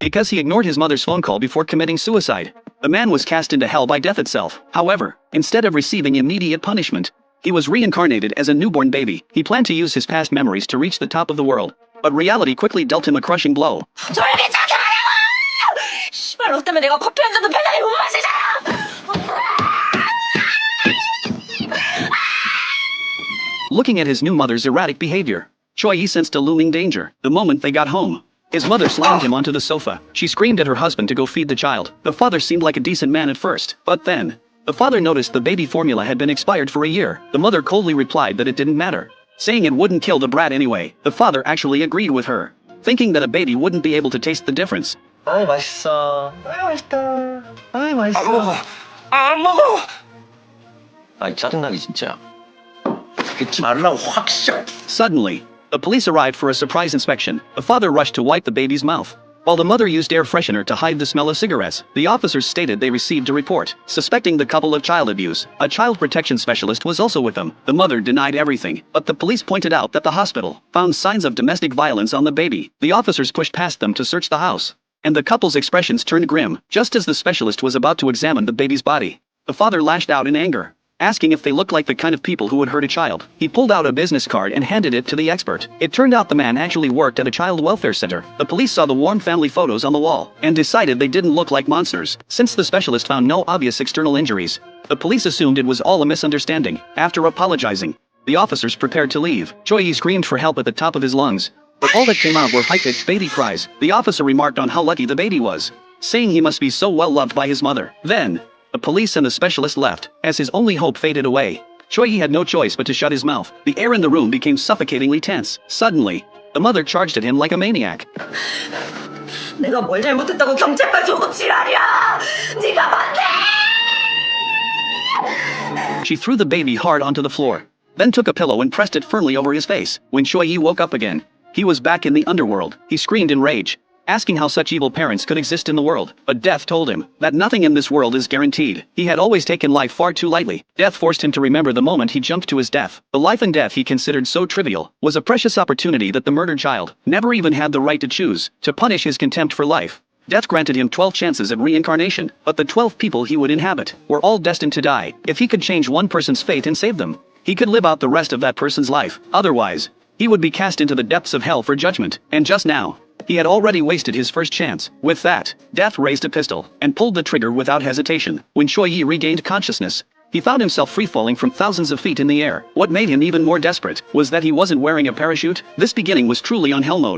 because he ignored his mother's phone call before committing suicide. The man was cast into hell by death itself. However, instead of receiving immediate punishment, he was reincarnated as a newborn baby. He planned to use his past memories to reach the top of the world, but reality quickly dealt him a crushing blow. 졸기차게 하라고! 씨발 너 때문에 내가 커피 한 잔도 편하게 못 마시잖아! Looking at his new mother's erratic behavior, Choi-yi sensed a looming danger. The moment they got home, his mother slammed him onto the sofa. She screamed at her husband to go feed the child. The father seemed like a decent man at first, but then, the father noticed the baby formula had been expired for a year. The mother coldly replied that it didn't matter, saying it wouldn't kill the brat anyway. The father actually agreed with her, thinking that a baby wouldn't be able to taste the difference. 아이 맛있어. 아이 맛있다. 아이 맛있어. 안 먹어! 안 먹어! 아이 짜증나게 진짜. 듣지 말라고 확 셔. Suddenly, the police arrived for a surprise inspection. The father rushed to wipe the baby's mouth, while the mother used air freshener to hide the smell of cigarettes. The officers stated they received a report, suspecting the couple of child abuse. A child protection specialist was also with them. The mother denied everything, but the police pointed out that the hospital found signs of domestic violence on the baby. The officers pushed past them to search the house, and the couple's expressions turned grim. Just as the specialist was about to examine the baby's body, the father lashed out in anger, asking if they looked like the kind of people who would hurt a child. He pulled out a business card and handed it to the expert. It turned out the man actually worked at a child welfare center. The police saw the warm family photos on the wall and decided they didn't look like monsters. Since the specialist found no obvious external injuries, the police assumed it was all a misunderstanding. After apologizing, the officers prepared to leave. Choi-yi screamed for help at the top of his lungs, but all that came out were high-pitched baby cries. The officer remarked on how lucky the baby was, saying he must be so well loved by his mother. Then, the police and the specialist left. As his only hope faded away, Choi-yi had no choice but to shut his mouth. The air in the room became suffocatingly tense. Suddenly, the mother charged at him like a maniac. 내가 뭘 잘못했다고 경찰까지 오고 지랄이야! 네가 뭔데! She threw the baby hard onto the floor, then took a pillow and pressed it firmly over his face. When Choi-yi woke up again, he was back in the underworld. He screamed in rage, asking how such evil parents could exist in the world. But death told him that nothing in this world is guaranteed. He had always taken life far too lightly. Death forced him to remember the moment he jumped to his death. The life and death he considered so trivial was a precious opportunity that the murdered child never even had the right to choose. To punish his contempt for life, death granted him 12 chances at reincarnation, but the 12 people he would inhabit were all destined to die. If he could change one person's fate and save them, he could live out the rest of that person's life. Otherwise, he would be cast into the depths of hell for judgment. And just now, he had already wasted his first chance. With that, Death raised a pistol and pulled the trigger without hesitation. When Choi-yi regained consciousness, he found himself free-falling from thousands of feet in the air. What made him even more desperate was that he wasn't wearing a parachute. This beginning was truly on hell mode.